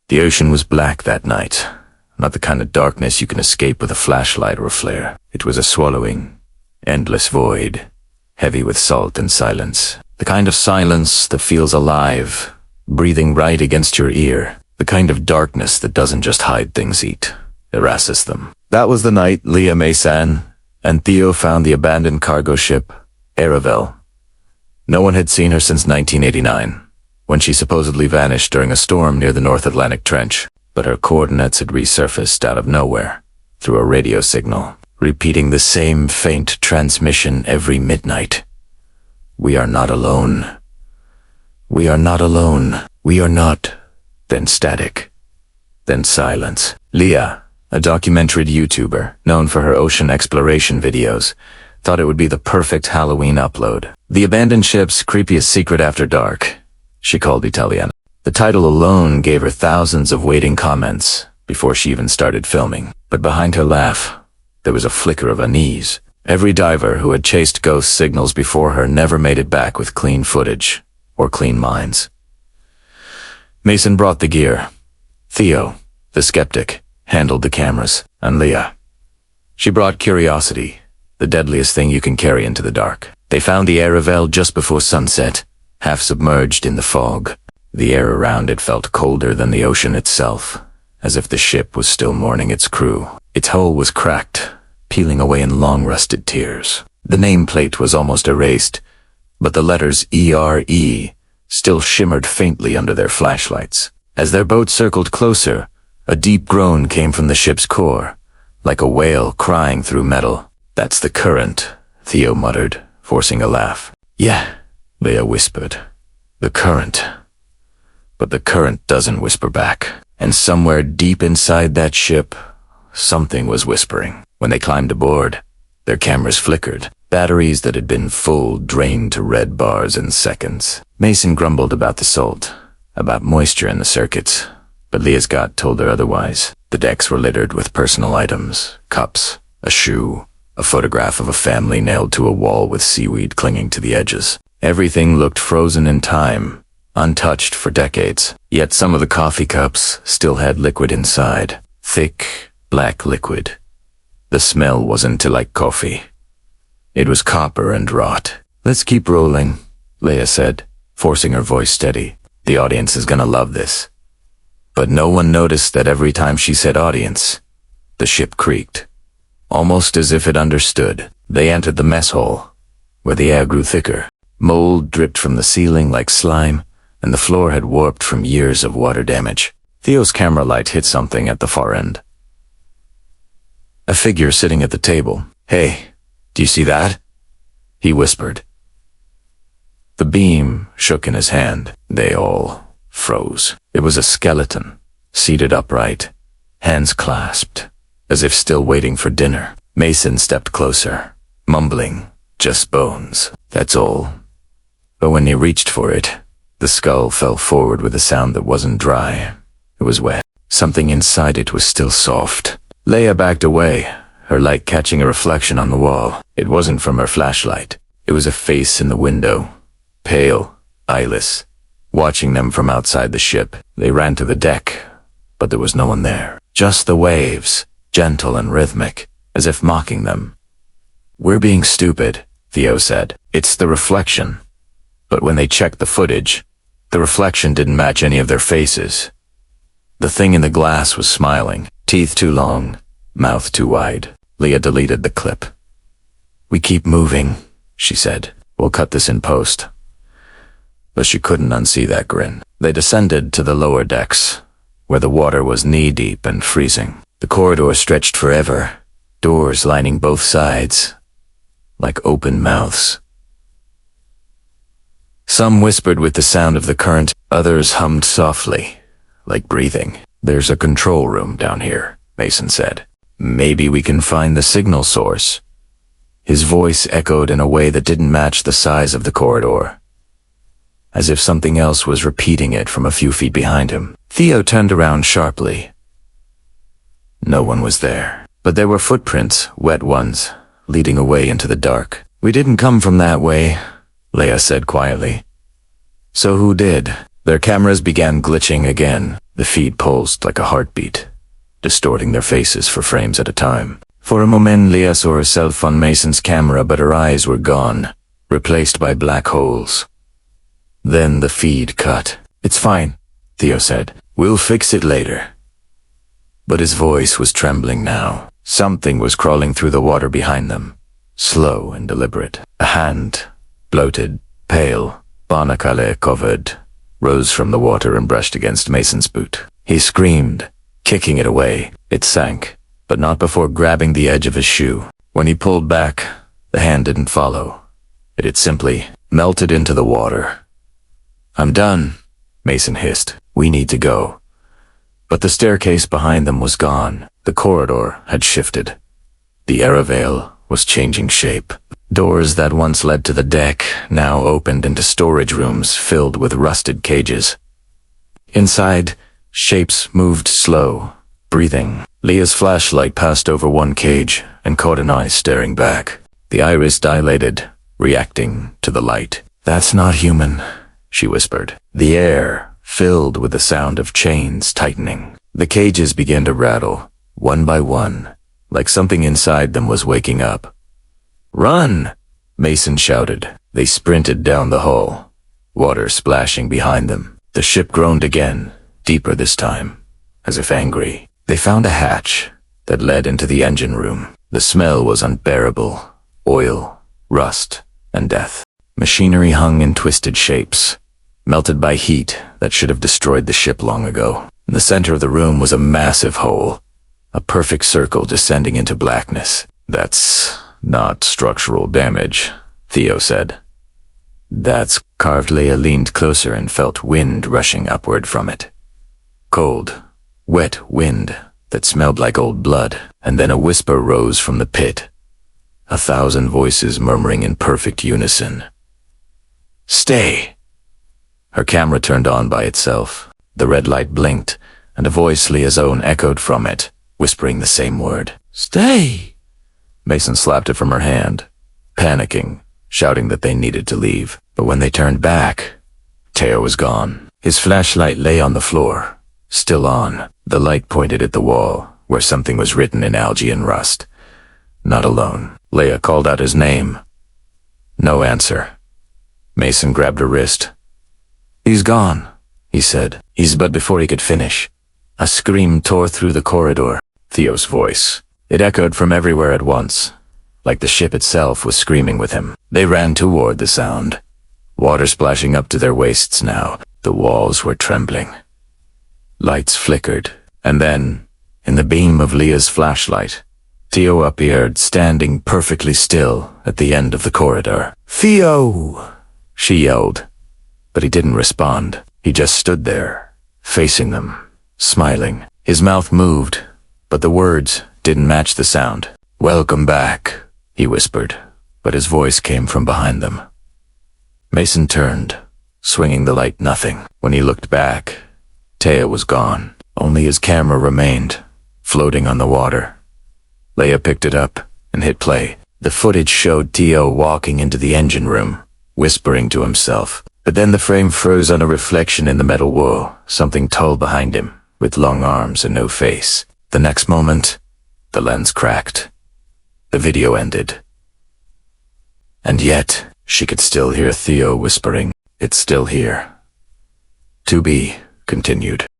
The ocean was black that night, not the kind of darkness you can escape with a flashlight or a flare. It was a swallowing, endless void, heavy with salt and silence. The kind of silence that feels alive, breathing right against your ear. The kind of darkness that doesn't just hide things, it harasses them. That was the night Leah Mason and Theo found the abandoned cargo ship, Aravel. No one had seen her since 1989, when she supposedly vanished during a storm near the North Atlantic Trench. But her coordinates had resurfaced out of nowhere, through a radio signal, repeating the same faint transmission every midnight. We are not alone. We are not alone. We are not. Then static. Then silence. Leah, a documentary YouTuber known for her ocean exploration videos, thought it would be the perfect Halloween upload. The abandoned ship's creepiest secret after dark, she called Italiana. The title alone gave her thousands of waiting comments before she even started filming. But behind her laugh, there was a flicker of unease. Every diver who had chased ghost signals before her never made it back with clean footage or clean minds. Mason brought the gear. Theo, the skeptic, handled the cameras, and Leah. She brought curiosity, the deadliest thing you can carry into the dark. They found the Aravel just before sunset, half submerged in the fog. The air around it felt colder than the ocean itself, as if the ship was still mourning its crew. Its hull was cracked, peeling away in long rusted tears. The nameplate was almost erased, but the letters ERE still shimmered faintly under their flashlights. As their boat circled closer, a deep groan came from the ship's core, like a whale crying through metal. That's the current, Theo muttered, forcing a laugh. Yeah, Leah whispered. The current. But the current doesn't whisper back. And somewhere deep inside that ship, something was whispering. When they climbed aboard, their cameras flickered. Batteries that had been full drained to red bars in seconds. Mason grumbled about the salt, about moisture in the circuits, but Leah's gut told her otherwise. The decks were littered with personal items, cups, a shoe, a photograph of a family nailed to a wall with seaweed clinging to the edges. Everything looked frozen in time, untouched for decades. Yet some of the coffee cups still had liquid inside. Thick, black liquid. The smell wasn't like coffee. It was copper and rot. Let's keep rolling, Leah said, forcing her voice steady. The audience is gonna love this. But no one noticed that every time she said audience, the ship creaked. Almost as if it understood. They entered the mess hall, where the air grew thicker. Mold dripped from the ceiling like slime, and the floor had warped from years of water damage. Theo's camera light hit something at the far end. A figure sitting at the table. Hey, do you see that? He whispered. The beam shook in his hand. They all froze. It was a skeleton, seated upright, hands clasped, as if still waiting for dinner. Mason stepped closer, mumbling, just bones, that's all. But when he reached for it, the skull fell forward with a sound that wasn't dry. It was wet. Something inside it was still soft. Leah backed away, her light catching a reflection on the wall. It wasn't from her flashlight. It was a face in the window, pale, eyeless, watching them from outside the ship. They ran to the deck, but there was no one there. Just the waves, gentle and rhythmic, as if mocking them. We're being stupid, Theo said. It's the reflection. But when they checked the footage, the reflection didn't match any of their faces. The thing in the glass was smiling, teeth too long, mouth too wide. Leah deleted the clip. We keep moving, she said. We'll cut this in post. But she couldn't unsee that grin. They descended to the lower decks, where the water was knee-deep and freezing. The corridor stretched forever, doors lining both sides, like open mouths. Some whispered with the sound of the current, others hummed softly, like breathing. There's a control room down here, Mason said. Maybe we can find the signal source. His voice echoed in a way that didn't match the size of the corridor, as if something else was repeating it from a few feet behind him. Theo turned around sharply. No one was there, but there were footprints, wet ones, leading away into the dark. We didn't come from that way, Leah said quietly. So who did? Their cameras began glitching again. The feed pulsed like a heartbeat, distorting their faces for frames at a time. For a moment, Leah saw herself on Mason's camera, but her eyes were gone, replaced by black holes. Then the feed cut. "It's fine," Theo said. "We'll fix it later." But his voice was trembling now. Something was crawling through the water behind them, slow and deliberate. A hand, bloated, pale, barnacle-covered, rose from the water and brushed against Mason's boot. He screamed, kicking it away. It sank, but not before grabbing the edge of his shoe. When he pulled back, the hand didn't follow. It had simply melted into the water. "I'm done," Mason hissed. "We need to go." But the staircase behind them was gone. The corridor had shifted. The aeroveil was changing shape. Doors that once led to the deck now opened into storage rooms filled with rusted cages. Inside, shapes moved slow, breathing. Leah's flashlight passed over one cage and caught an eye staring back. The iris dilated, reacting to the light. "That's not human," she whispered. The air filled with the sound of chains tightening. The cages began to rattle, one by one, like something inside them was waking up. "Run!" Mason shouted. They sprinted down the hall, water splashing behind them. The ship groaned again, deeper this time, as if angry. They found a hatch that led into the engine room. The smell was unbearable. Oil, rust, and death. Machinery hung in twisted shapes, melted by heat that should have destroyed the ship long ago. In the center of the room was a massive hole, a perfect circle descending into blackness. "That's not structural damage," Theo said. "That's carved." Leah leaned closer and felt wind rushing upward from it. Cold, wet wind that smelled like old blood. And then a whisper rose from the pit, 1,000 voices murmuring in perfect unison. "Stay!" Her camera turned on by itself. The red light blinked, and a voice Leah's own echoed from it, whispering the same word. "Stay!" Mason slapped it from her hand, panicking, shouting that they needed to leave. But when they turned back, Theo was gone. His flashlight lay on the floor, still on. The light pointed at the wall, where something was written in algae and rust. "Not alone." Leah called out his name. No answer. Mason grabbed her wrist. "He's gone," he said. But before he could finish, a scream tore through the corridor. Theo's voice. It echoed from everywhere at once, like the ship itself was screaming with him. They ran toward the sound, water splashing up to their waists now. The walls were trembling. Lights flickered, and then, in the beam of Leah's flashlight, Theo appeared, standing perfectly still at the end of the corridor. "Theo!" she yelled, but he didn't respond. He just stood there, facing them, smiling. His mouth moved, but the words didn't match the sound. "Welcome back," he whispered, but his voice came from behind them. Mason turned, swinging the light nothing. When he looked back, Theo was gone. Only his camera remained, floating on the water. Leah picked it up and hit play. The footage showed Theo walking into the engine room, whispering to himself. But then the frame froze on a reflection in the metal wall, something tall behind him, with long arms and no face. The next moment, the lens cracked. The video ended. And yet, she could still hear Theo whispering, "It's still here. To be continued."